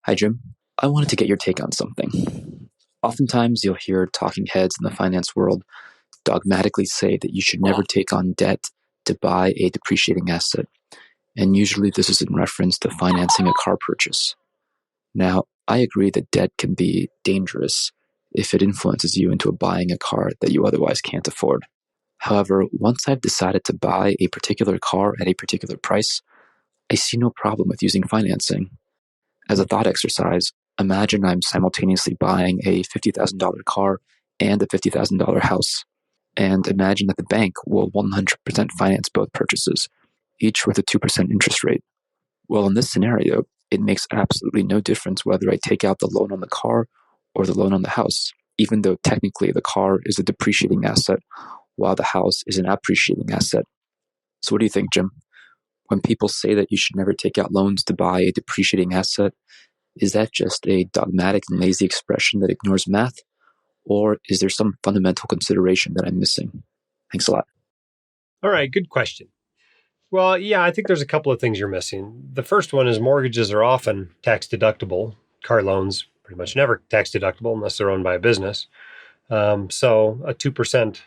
Hi, Jim. I wanted to get your take on something. Oftentimes, you'll hear talking heads in the finance world dogmatically say that you should never take on debt to buy a depreciating asset, and usually this is in reference to financing a car purchase. Now, I agree that debt can be dangerous if it influences you into buying a car that you otherwise can't afford. However, once I've decided to buy a particular car at a particular price, I see no problem with using financing. As a thought exercise, imagine I'm simultaneously buying a $50,000 car and a $50,000 house. And imagine that the bank will 100% finance both purchases, each with a 2% interest rate. Well, in this scenario, it makes absolutely no difference whether I take out the loan on the car or the loan on the house, even though technically the car is a depreciating asset while the house is an appreciating asset. So what do you think, Jim? When people say that you should never take out loans to buy a depreciating asset, is that just a dogmatic and lazy expression that ignores math? Or is there some fundamental consideration that I'm missing? Thanks a lot. All right, good question. Well, yeah, I think there's a couple of things you're missing. The first one is mortgages are often tax deductible. Car loans pretty much never tax deductible unless they're owned by a business. So a 2%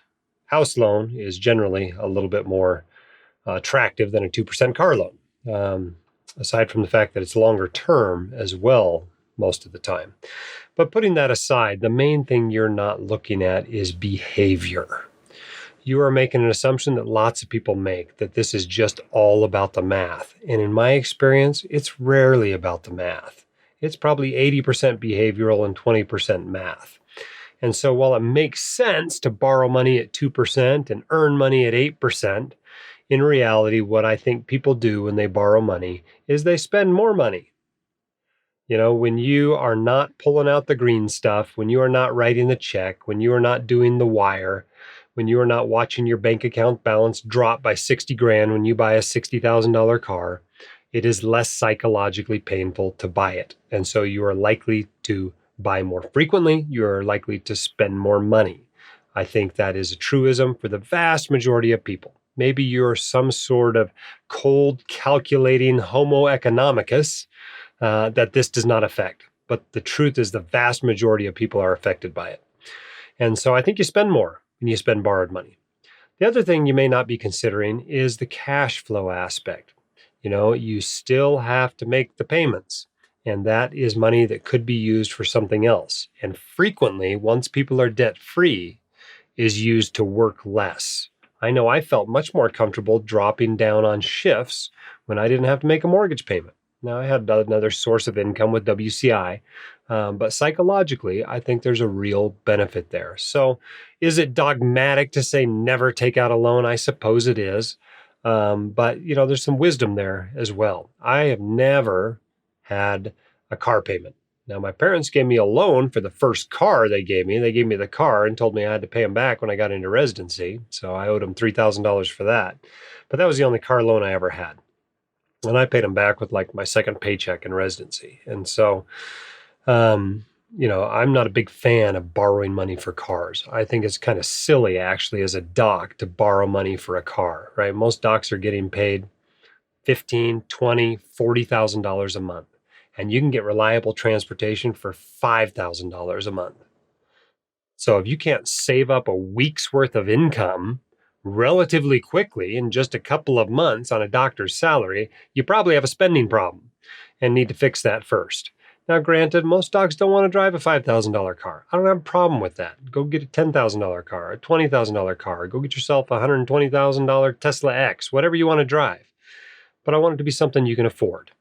house loan is generally a little bit more attractive than a 2% car loan, aside from the fact that it's longer term as well most of the time. But putting that aside, the main thing you're not looking at is behavior. You are making an assumption that lots of people make, that this is just all about the math. And in my experience, it's rarely about the math. It's probably 80% behavioral and 20% math. And so while it makes sense to borrow money at 2% and earn money at 8%, in reality, what I think people do when they borrow money is they spend more money. You know, when you are not pulling out the green stuff, when you are not writing the check, when you are not doing the wire, when you are not watching your bank account balance drop by 60 grand when you buy a $60,000 car, it is less psychologically painful to buy it. And so you are likely to buy more frequently. You are likely to spend more money. I think that is a truism for the vast majority of people. Maybe you're some sort of cold calculating homo economicus that this does not affect. But the truth is the vast majority of people are affected by it. And so I think you spend more when you spend borrowed money. The other thing you may not be considering is the cash flow aspect. You know, you still have to make the payments, and that is money that could be used for something else. And frequently, once people are debt-free, is used to work less. I know I felt much more comfortable dropping down on shifts when I didn't have to make a mortgage payment. Now, I had another source of income with WCI, but psychologically, I think there's a real benefit there. So is it dogmatic to say never take out a loan? I suppose it is. But, you know, there's some wisdom there as well. I have never had a car payment. Now, my parents gave me a loan for the first car they gave me. They gave me the car and told me I had to pay them back when I got into residency. So I owed them $3,000 for that. But that was the only car loan I ever had. And I paid them back with like my second paycheck in residency. And so, you know, I'm not a big fan of borrowing money for cars. I think it's kind of silly, actually, as a doc to borrow money for a car, right? Most docs are getting paid $15,000, $20,000, $40,000 a month. And you can get reliable transportation for $5,000 a month. So if you can't save up a week's worth of income relatively quickly in just a couple of months on a doctor's salary, you probably have a spending problem and need to fix that first. Now, granted, most docs don't want to drive a $5,000 car. I don't have a problem with that. Go get a $10,000 car, a $20,000 car. Go get yourself a $120,000 Tesla X, whatever you want to drive. But I want it to be something you can afford.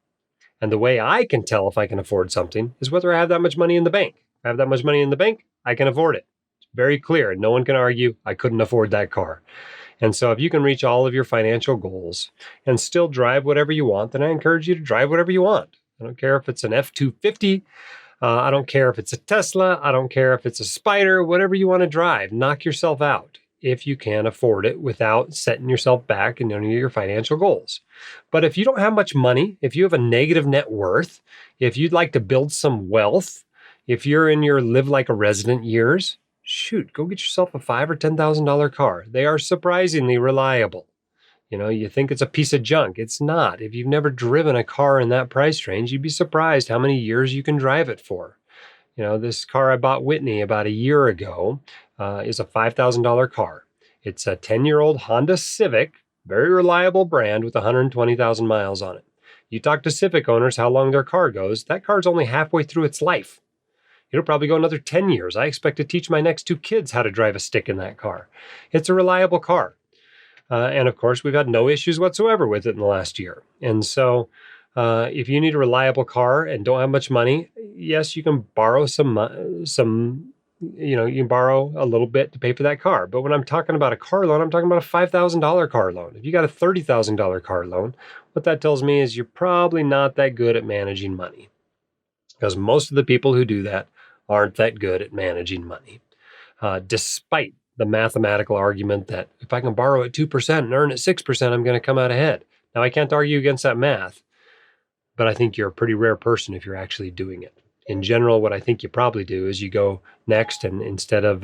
And the way I can tell if I can afford something is whether I have that much money in the bank. If I have that much money in the bank, I can afford it. It's very clear. No one can argue I couldn't afford that car. And so if you can reach all of your financial goals and still drive whatever you want, then I encourage you to drive whatever you want. I don't care if it's an F-250. I don't care if it's a Tesla. I don't care if it's a Spider. Whatever you want to drive, knock yourself out if you can afford it without setting yourself back in any of your financial goals. But if you don't have much money, if you have a negative net worth, if you'd like to build some wealth, if you're in your live like a resident years, shoot, go get yourself a $5,000 or $10,000 car. They are surprisingly reliable. You think it's a piece of junk. It's not. If you've never driven a car in that price range, you'd be surprised how many years you can drive it for. This car I bought Whitney about a year ago is a $5,000 car. It's a 10-year-old Honda Civic, very reliable brand with 120,000 miles on it. You talk to Civic owners how long their car goes, that car's only halfway through its life. It'll probably go another 10 years. I expect to teach my next 2 kids how to drive a stick in that car. It's a reliable car. And of course, we've had no issues whatsoever with it in the last year. And so if you need a reliable car and don't have much money, yes, you can borrow you can borrow a little bit to pay for that car. But when I'm talking about a car loan, I'm talking about a $5,000 car loan. If you got a $30,000 car loan, what that tells me is you're probably not that good at managing money, because most of the people who do that aren't that good at managing money, despite the mathematical argument that if I can borrow at 2% and earn at 6%, I'm going to come out ahead. Now, I can't argue against that math, but I think you're a pretty rare person if you're actually doing it. In general, what I think you probably do is you go next, and instead of,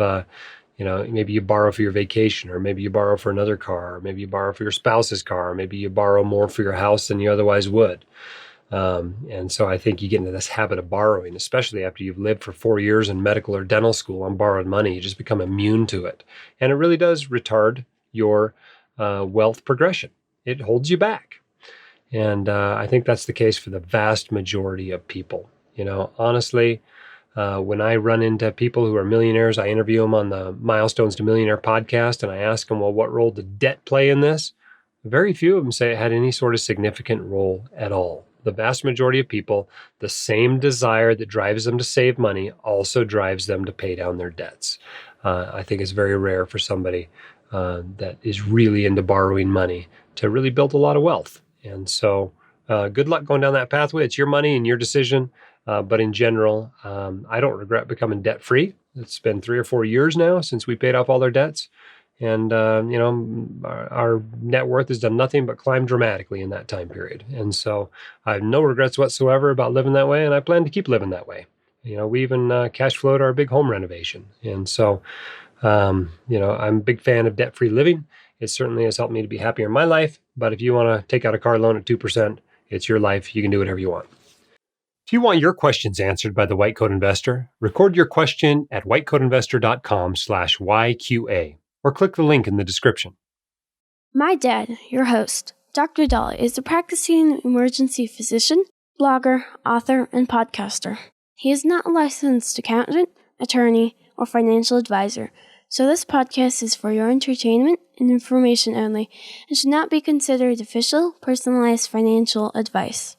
maybe you borrow for your vacation, or maybe you borrow for another car, or maybe you borrow for your spouse's car, or maybe you borrow more for your house than you otherwise would. And so I think you get into this habit of borrowing, especially after you've lived for 4 years in medical or dental school on borrowed money. You just become immune to it. And it really does retard your wealth progression. It holds you back. And I think that's the case for the vast majority of people. Honestly, when I run into people who are millionaires, I interview them on the Milestones to Millionaire podcast, and I ask them, well, what role did debt play in this? Very few of them say it had any sort of significant role at all. The vast majority of people, the same desire that drives them to save money also drives them to pay down their debts. I think it's very rare for somebody that is really into borrowing money to really build a lot of wealth. And so good luck going down that pathway. It's your money and your decision. But in general, I don't regret becoming debt-free. It's been 3 or 4 years now since we paid off all our debts. And, our net worth has done nothing but climb dramatically in that time period. And so I have no regrets whatsoever about living that way, and I plan to keep living that way. We even cash flowed our big home renovation. And so, I'm a big fan of debt-free living. It certainly has helped me to be happier in my life. But if you want to take out a car loan at 2%, it's your life. You can do whatever you want. If you want your questions answered by the White Coat Investor, record your question at whitecoatinvestor.com/YQA. or click the link in the description. My dad, your host, Dr. Dahle, is a practicing emergency physician, blogger, author, and podcaster. He is not a licensed accountant, attorney, or financial advisor, so this podcast is for your entertainment and information only and should not be considered official, personalized financial advice.